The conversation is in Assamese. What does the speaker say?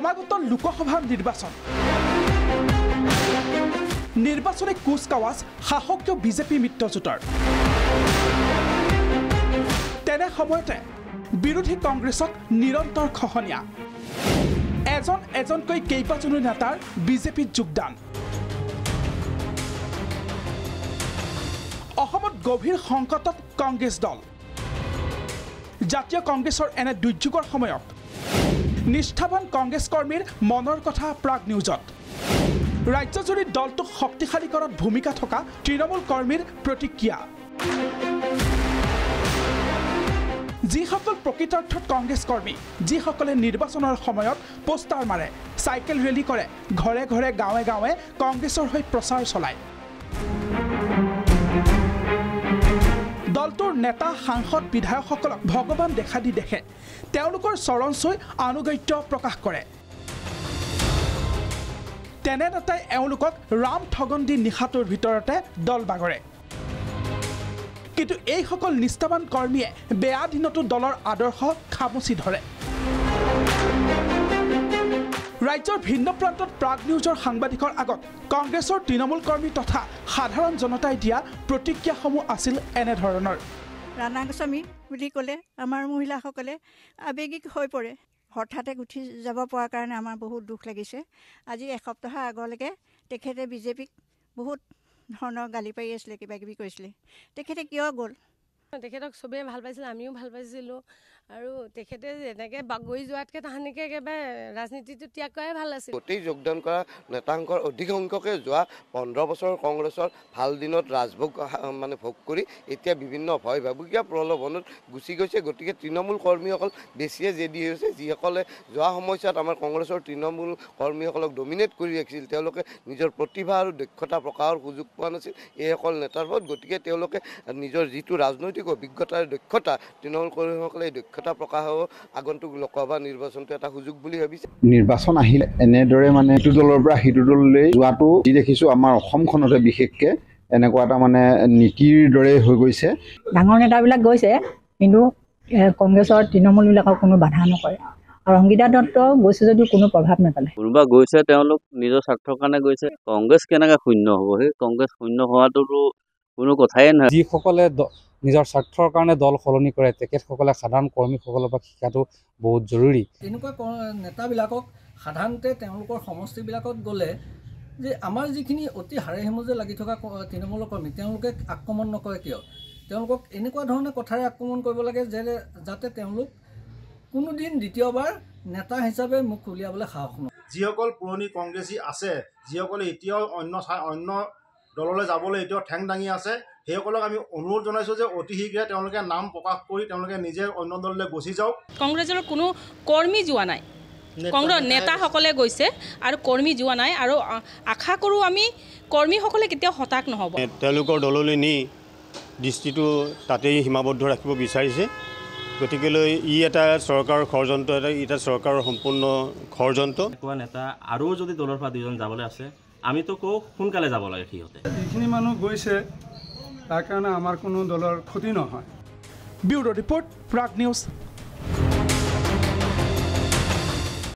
সমাগত লোকসভা নিৰ্বাচনী কুচকাৱাজ শাসকীয় বিজেপি মিত্ৰজোঁটৰ তেনে সময়তে বিৰোধী কংগ্ৰেছক নিৰন্তৰ খহনীয়া এজনকৈ কেইবাজনো নেতাৰ বিজেপিত যোগদান অসমত গভীৰ সংকটত কংগ্ৰেছ দল জাতীয় কংগ্ৰেছৰ এনে দুৰ্যোগৰ সময়ত নিষ্ঠাবান কংগ্ৰেছ কৰ্মীৰ মনৰ কথা প্ৰাগ নিউজত ৰাজ্যজুৰি দলটোক শক্তিশালী কৰাত ভূমিকা থকা তৃণমূল কৰ্মীৰ প্ৰতিক্ৰিয়া যিসকল প্ৰকৃতাৰ্থত কংগ্ৰেছ কৰ্মী যিসকলে নিৰ্বাচনৰ সময়ত পোষ্টাৰ মাৰে চাইকেল ৰেলী কৰে ঘৰে ঘৰে গাঁৱে গাঁৱে কংগ্ৰেছৰ হৈ প্ৰচাৰ চলায় দলটোৰ নেতা সাংসদ বিধায়কসকলক ভগৱান দেখা দি দেখে তেওঁলোকৰ চৰণ চুই আনুগত্য প্ৰকাশ কৰে তেনে নেতাই এওঁলোকক ৰাম ঠগন দি নিশাটোৰ ভিতৰতে দল বাগৰে কিন্তু এইসকল নিষ্ঠাবান কৰ্মীয়ে বেয়া দিনতো দলৰ আদৰ্শ খামুচি ধৰে ৰাজ্যৰ ভিন্ন প্ৰান্তত প্ৰাগ নিউজৰ সাংবাদিকৰ আগত কংগ্ৰেছৰ তৃণমূল কৰ্মী তথা সাধাৰণ জনতাই দিয়া প্ৰতিক্ৰিয়াসমূহ আছিল এনেধৰণৰ ৰাণা গোস্বামী বুলি ক'লে আমাৰ মহিলাসকলে আৱেগিক হৈ পৰে হঠাতে উঠি যাব পোৱাৰ কাৰণে আমাৰ বহুত দুখ লাগিছে আজি এসপ্তাহ আগলৈকে তেখেতে বিজেপিক বহুত ধৰণৰ গালি পাৰি আছিলে কিবা কিবি কৰিছিলে তেখেতে কিয় গ'ল তেখেতক চবেই ভাল পাইছিল আমিও ভাল পাইছিলোঁ আৰু তেখেতে যেনেকৈ বাগৰি যোৱাতকৈ তাহানিকে একেবাৰে ৰাজনীতিটো ত্যাগ কৰাই ভাল আছিল গোটেই যোগদান কৰা নেতাংকৰ অধিক সংখ্যকে যোৱা 15 বছৰ কংগ্ৰেছৰ ভাল দিনত ৰাজভোগ মানে ভোগ কৰি এতিয়া বিভিন্ন ভয় ভাবুকীয়া প্ৰলোভনত গুচি গৈছে গতিকে তৃণমূল কৰ্মীসকল বেছিয়ে জেদি হৈছে যিসকলে যোৱা সময়ছোৱাত আমাৰ কংগ্ৰেছৰ তৃণমূল কৰ্মীসকলক ডমিনেট কৰি ৰাখিছিল তেওঁলোকে নিজৰ প্ৰতিভা আৰু দক্ষতা প্ৰকাশৰ সুযোগ পোৱা নাছিল এইসকল নেতাৰ ফলত গতিকে তেওঁলোকে নিজৰ যিটো ৰাজনৈতিক অভিজ্ঞতাৰ দক্ষতা তৃণমূল কৰ্মীসকলে দক্ষতা প্ৰকাশ আগন্তুক লোকসভা নিৰ্বাচনটো এটা সুযোগ বুলি ভাবিছে নিৰ্বাচন আহিলে এনেদৰে মানে ইটো দলৰ পৰা সিটো দললৈ যোৱাটো যি দেখিছোঁ আমাৰ অসমখনতে বিশেষকৈ এনেকুৱা এটা মানে নীতিৰ দৰে হৈ গৈছে ডাঙৰ নেতাবিলাক গৈছে কিন্তু কংগ্ৰেছৰ তৃণমূলবিলাকক কোনো বাধা নকৰে আৰু অংগীতা দত্ত গৈছে যদিও কোনো প্ৰভাৱ নেপেলায় কোনোবা গৈছে তেওঁলোক নিজৰ স্বাৰ্থৰ কাৰণে গৈছে কংগ্ৰেছ কেনেকৈ শূন্য হ'ব সেই কংগ্ৰেছ শূন্য হোৱাটোতো কোনো কথাই নহয় যিসকলে নিজৰ স্বাৰ্থৰ কাৰণে দল সলনি কৰে তেখেতসকলে সাধাৰণ কৰ্মীসকলৰ পৰা শিকাটো বহুত জৰুৰী এনেকুৱা নেতাবিলাকক সাধাৰণতে তেওঁলোকৰ সমষ্টিবিলাকত গ'লে যে আমাৰ যিখিনি অতি হাড়ে হেমুজে লাগি থকা তৃণমূলৰ কৰ্মী তেওঁলোকে আক্ৰমণ নকৰে কিয় তেওঁলোকক এনেকুৱা ধৰণে কথাৰে আক্ৰমণ কৰিব লাগে যে যাতে তেওঁলোক কোনোদিন দ্বিতীয়বাৰ নেতা হিচাপে মুখ উলিয়াবলৈ সাহস নকৰে যিসকল পুৰণি কংগ্ৰেছী আছে যিসকলে এতিয়াও অন্য দললৈ যাবলৈ এতিয়াও ঠেং দাঙি আছে সেইসকলক আমি অনুৰোধ জনাইছোঁ যে অতি শীঘ্ৰে তেওঁলোকে নাম প্ৰকাশ কৰি তেওঁলোকে নিজে অন্য দললৈ গুচি যাওক কংগ্ৰেছৰ কোনো কৰ্মী যোৱা নাই কংগ্ৰেছ নেতাসকলে গৈছে আৰু কৰ্মী যোৱা নাই আৰু আশা কৰোঁ আমি কৰ্মীসকলে কেতিয়াও হতাশ নহ'ব তেওঁলোকৰ দললৈ নি দৃষ্টিটো তাতেই সীমাবদ্ধ ৰাখিব বিচাৰিছে গতিকেলৈ ই এটা চৰকাৰৰ ষড়যন্ত্ৰ এটা চৰকাৰৰ সম্পূৰ্ণ ষড়যন্ত্ৰ নেতা আৰু যদি দলৰ পৰা দুজন যাবলৈ আছে আমিতো সোনকালে যাব লাগে সিহঁতে যিখিনি মানুহ গৈছে তাৰ কাৰণে আমাৰ কোনো দলৰ ক্ষতি নহয় ব্যুৰো ৰিপৰ্ট প্ৰাগ নিউজ